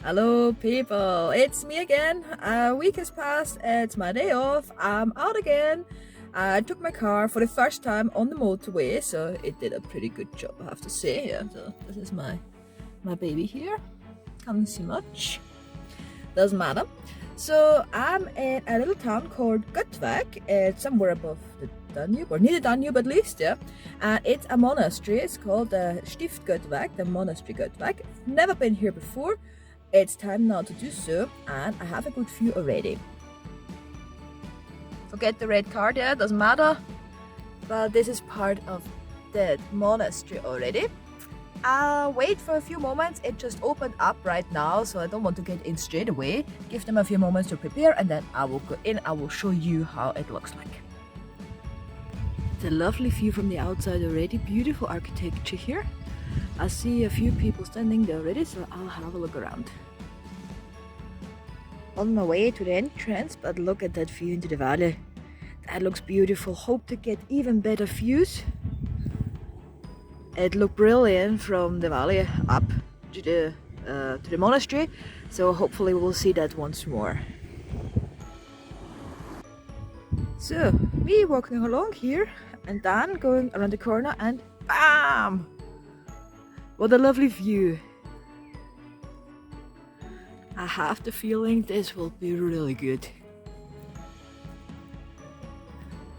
Hello people, it's me again. A week has passed, it's my day off, I'm out again. I took my car for the first time on the motorway, so it did a pretty good job, I have to say. Yeah, so this is my baby here. Can't see much. Doesn't matter. So I'm in a little town called Göttweig. It's somewhere above the Danube, or near the Danube at least, yeah. And it's a monastery. It's called the Stift Göttweig, the monastery Göttweig. I've never been here before. It's time now to do so, and I have a good view already. Forget the red card, yeah, doesn't matter. But this is part of the monastery already. I'll wait for a few moments. It just opened up right now, so I don't want to get in straight away. Give them a few moments to prepare, and then I will go in. I will show you how it looks like. It's a lovely view from the outside already. Beautiful architecture here. I see a few people standing there already, so I'll have a look around. On my way to the entrance, but look at that view into the valley. That looks beautiful. Hope to get even better views. It looked brilliant from the valley up to the monastery, so hopefully we'll see that once more. So, me walking along here, and then going around the corner, and BAM! What a lovely view. I have the feeling this will be really good.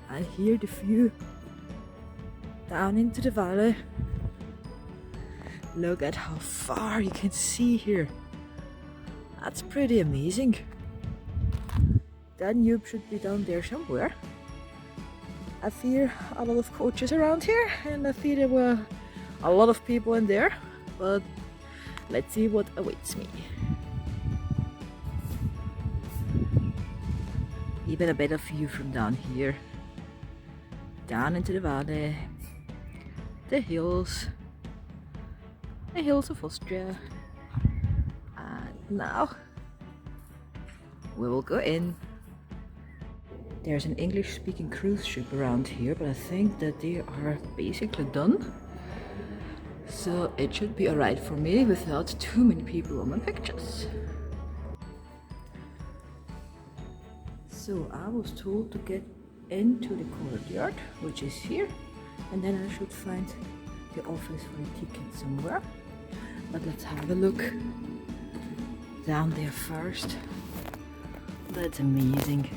And here the view down into the valley. Look at how far you can see here. That's pretty amazing. Danube should be down there somewhere. I fear a lot of coaches around here, and I fear there were a lot of people in there, but let's see what awaits me. Even a better view from down here. Down into the valley, the hills of Austria. And now we will go in. There's an English-speaking cruise ship around here, but I think that they are basically done. So it should be alright for me without too many people on my pictures. So I was told to get into the courtyard, which is here, and then I should find the office for a ticket somewhere. But let's have a look down there first. That's amazing.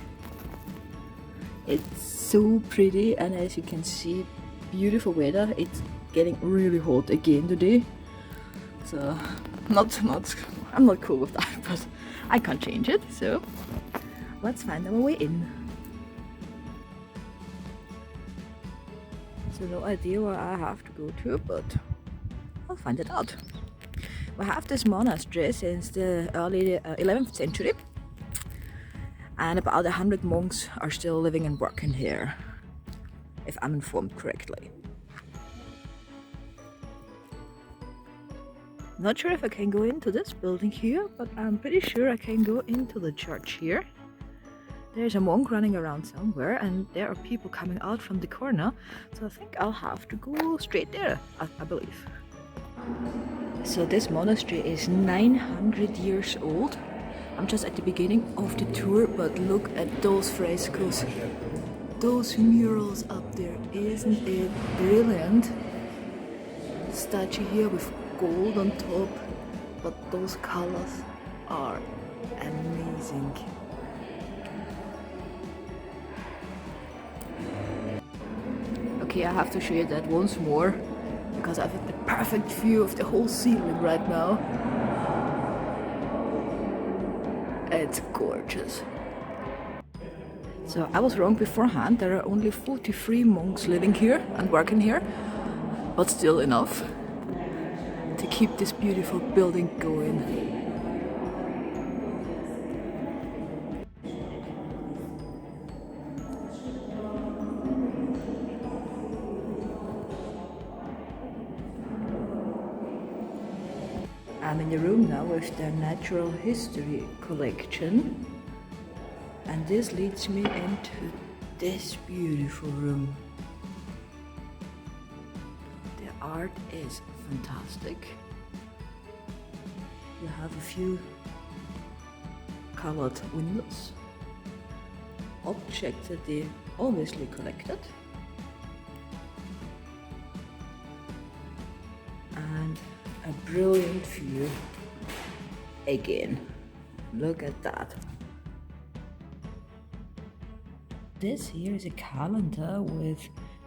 It's so pretty, and as you can see, beautiful weather. It's getting really hot again today, so I'm not cool with that, but I can't change it, so let's find our way in. So no idea where I have to go to, but I'll find it out. We have this monastery since the early 11th century, and about 100 monks are still living and working here, if I'm informed correctly. Not sure if I can go into this building here, but I'm pretty sure I can go into the church here. There's a monk running around somewhere, and there are people coming out from the corner, so I think I'll have to go straight there, I believe. So this monastery is 900 years old. I'm just at the beginning of the tour, but look at those frescoes. Those murals up there, isn't it brilliant? Statue here with gold on top, but those colors are amazing. Okay, I have to show you that once more, because I've got the perfect view of the whole ceiling right now. It's gorgeous. So I was wrong beforehand, there are only 43 monks living here and working here, but still enough to keep this beautiful building going. I'm in the room now with the natural history collection, and this leads me into this beautiful room. The art is fantastic. You have a few colored windows, objects that they obviously collected, and a brilliant view again. Look at that. This here is a calendar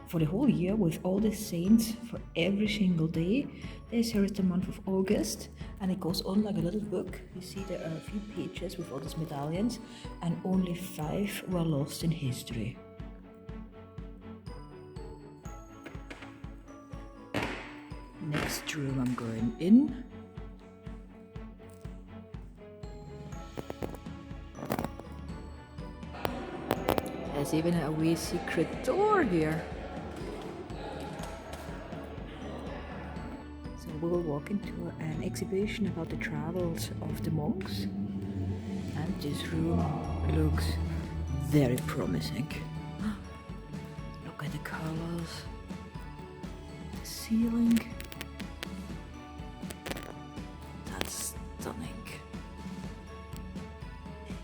for the whole year with all the saints for every single day. This here is the month of August, and it goes on like a little book. You see there are a few pages with all these medallions, and only 5 were lost in history. Next room I'm going in. There's even a wee secret door here. So we'll walk into an exhibition about the travels of the monks. And this room looks very promising. Look at the colors, the ceiling. That's stunning.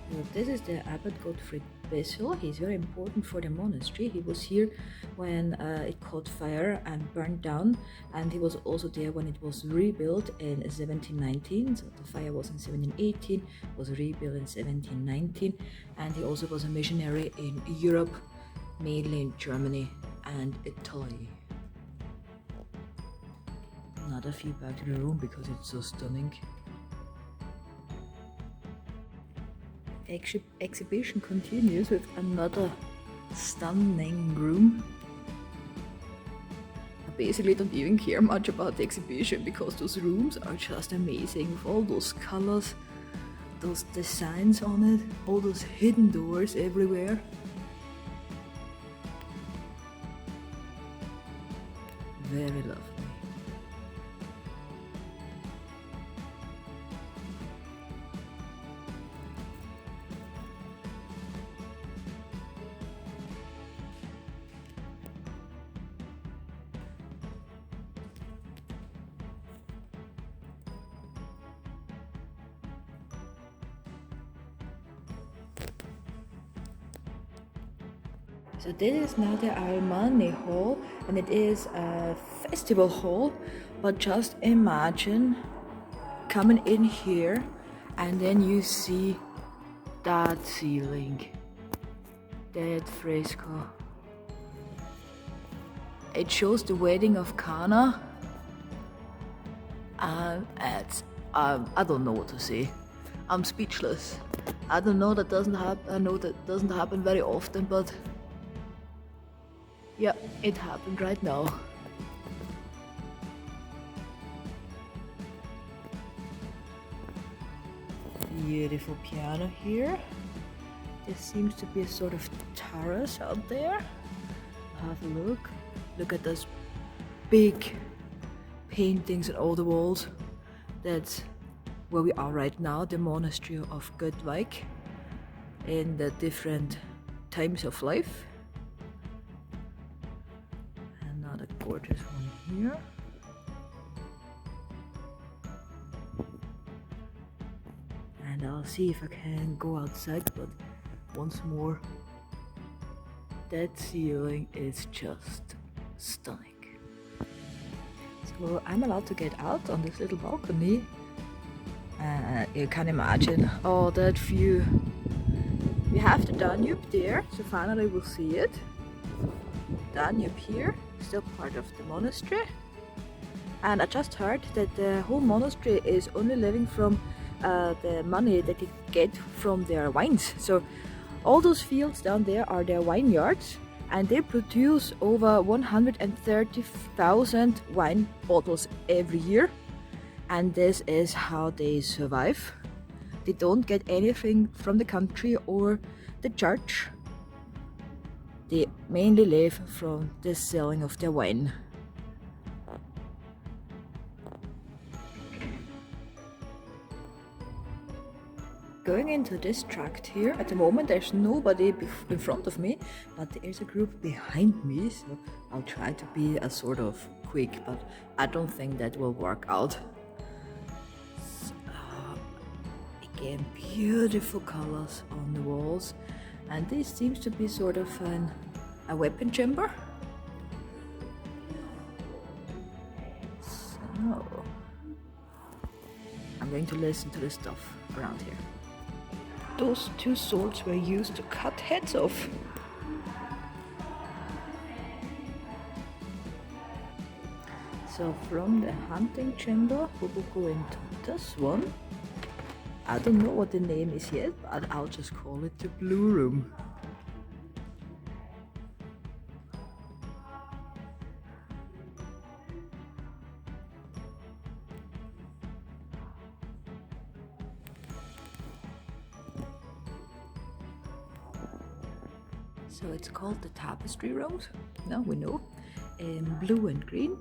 So this is the Abbot Göttweig vessel. He's very important for the monastery. He was here when it caught fire and burned down, and he was also there when it was rebuilt in 1719. So the fire was in 1718, was rebuilt in 1719, and he also was a missionary in Europe, mainly in Germany and Italy. Another feedback to the room because it's so stunning. Exhibition continues with another stunning room. I basically don't even care much about the exhibition because those rooms are just amazing with all those colors, those designs on it, all those hidden doors everywhere. Very lovely. So this is now the Almani Hall, and it is a festival hall, but just imagine coming in here and then you see that ceiling, that fresco. It shows the wedding of Cana, and it's, I don't know what to say. I'm speechless. I don't know, that doesn't happen. I know that doesn't happen very often, but yeah, it happened right now. Beautiful piano here. There seems to be a sort of terrace out there. Have a look. Look at those big paintings on all the walls. That's where we are right now, the monastery of Göttweig, in the different times of life. Another gorgeous one here. And I'll see if I can go outside, but once more, that ceiling is just stunning. So I'm allowed to get out on this little balcony. You can imagine, oh, that view. We have the Danube there, so finally we'll see it. Danube here, still part of the monastery. And I just heard that the whole monastery is only living from the money that they get from their wines. So all those fields down there are their vineyards, and they produce over 130,000 wine bottles every year. And this is how they survive. They don't get anything from the country or the church. They mainly live from the selling of their wine. Going into this tract here, at the moment there's nobody in front of me, but there's a group behind me, so I'll try to be a sort of quick, but I don't think that will work out. So, Again, beautiful colors on the walls, and this seems to be sort of a weapon chamber. So I'm going to listen to the stuff around here. Those two swords were used to cut heads off. So from the hunting chamber we will go into this one. I don't know what the name is yet, but I'll just call it the blue room. So it's called the tapestry rooms. Now we know. Blue and green.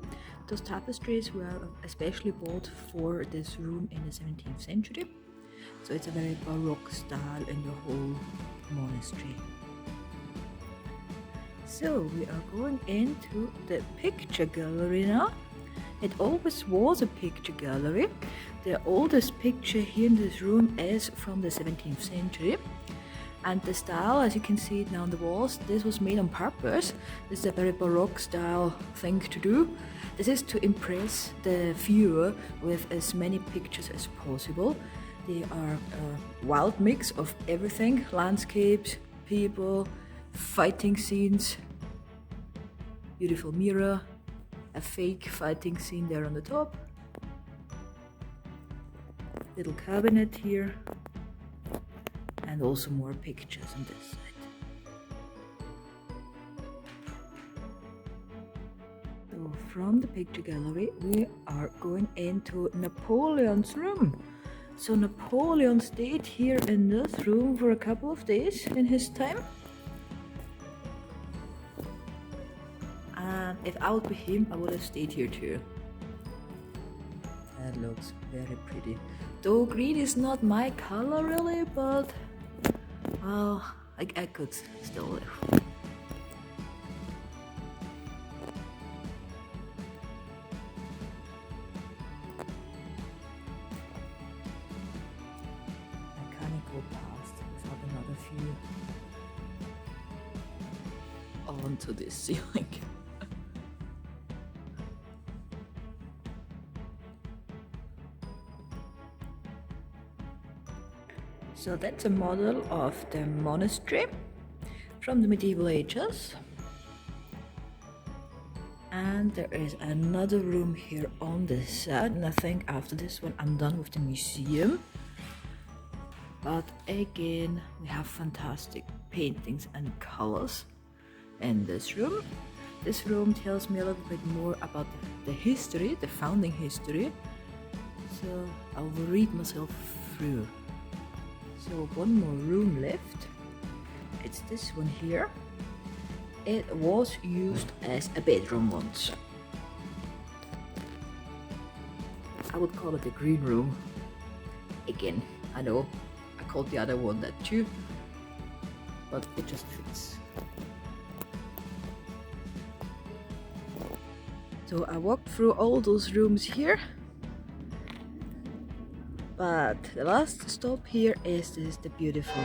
Those tapestries were especially bought for this room in the 17th century. So it's a very Baroque style in the whole monastery. So we are going into the picture gallery now. It always was a picture gallery. The oldest picture here in this room is from the 17th century. And the style, as you can see it now on the walls, this was made on purpose. This is a very Baroque style thing to do. This is to impress the viewer with as many pictures as possible. They are a wild mix of everything: landscapes, people, fighting scenes, beautiful mirror, a fake fighting scene there on the top, little cabinet here, and also more pictures on this side. So from the picture gallery we are going into Napoleon's room. So Napoleon stayed here in this room for a couple of days in his time. And if I would be him, I would have stayed here too. That looks very pretty. Though green is not my color really, but well, I could still live. Go past without another view onto this ceiling. So that's a model of the monastery from the medieval ages. And there is another room here on this side, and I think after this one I'm done with the museum. But again, we have fantastic paintings and colors in this room. This room tells me a little bit more about the history, the founding history. So I'll read myself through. So one more room left. It's this one here. It was used as a bedroom once. I would call it a green room. Again, I know I called the other one that too, but it just fits. So I walked through all those rooms here, but the last stop here is the beautiful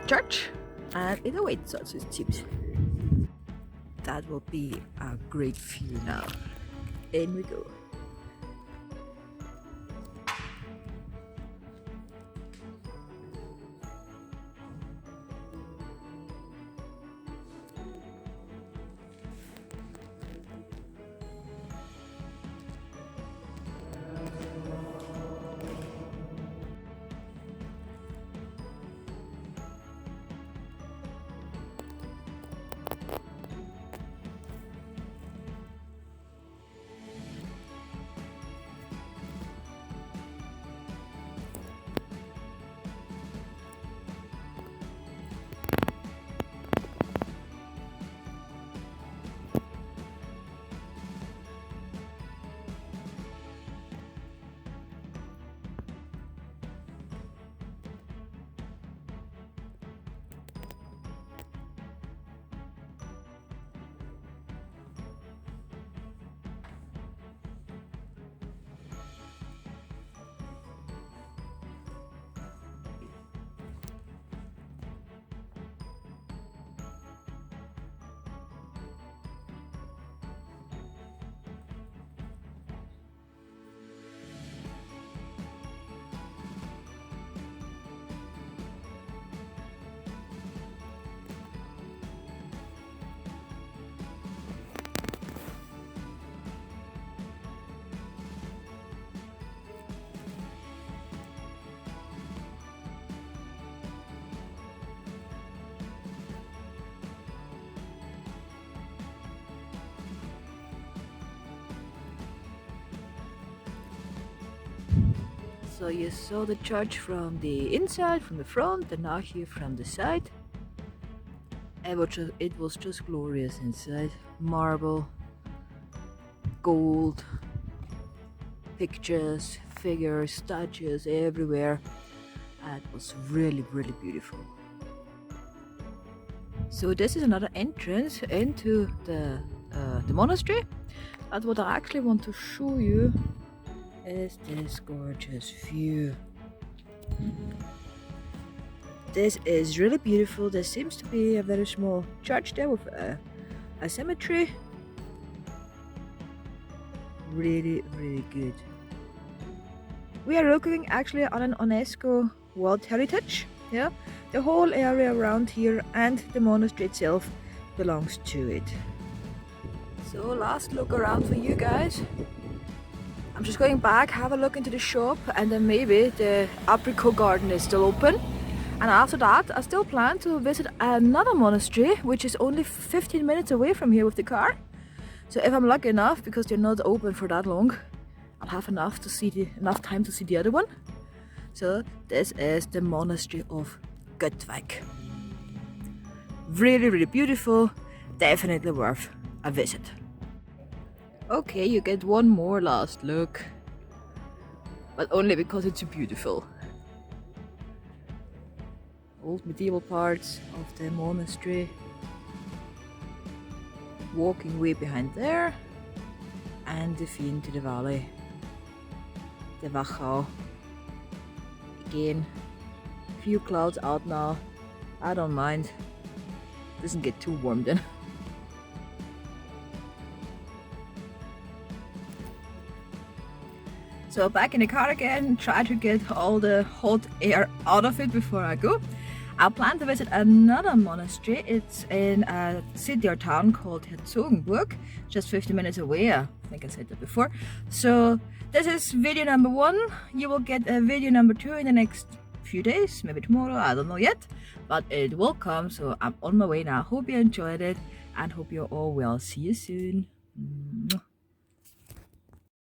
church, and it awaits us, it seems. That will be a great view now. In we go. So you saw the church from the inside, from the front, and now here from the side. It was just glorious inside. Marble, gold, pictures, figures, statues everywhere. It was really, really beautiful. So this is another entrance into the monastery. But what I actually want to show you is this gorgeous view. This is really beautiful. There seems to be a very small church there with a cemetery. Really, really good. We are looking actually on an UNESCO World Heritage. Yeah, the whole area around here and the monastery itself belongs to it. So last look around for you guys. I'm just going back, have a look into the shop, and then maybe the apricot garden is still open. And after that, I still plan to visit another monastery, which is only 15 minutes away from here with the car. So if I'm lucky enough, because they're not open for that long, I'll have enough time to see the other one. So this is the monastery of Göttweig. Really, really beautiful. Definitely worth a visit. Okay, you get one more last look, but only because it's beautiful. Old medieval parts of the monastery. Walking way behind there, and the view into the valley. The Wachau. Again, few clouds out now. I don't mind. Doesn't get too warm then. So back in the car again, try to get all the hot air out of it before I go. I plan to visit another monastery. It's in a city or town called Herzogenburg, just 50 minutes away. I think I said that before. So this is video number 1. You will get a video number 2 in the next few days, maybe tomorrow, I don't know yet, but it will come. So I'm on my way now. Hope you enjoyed it and hope you're all well. See you soon.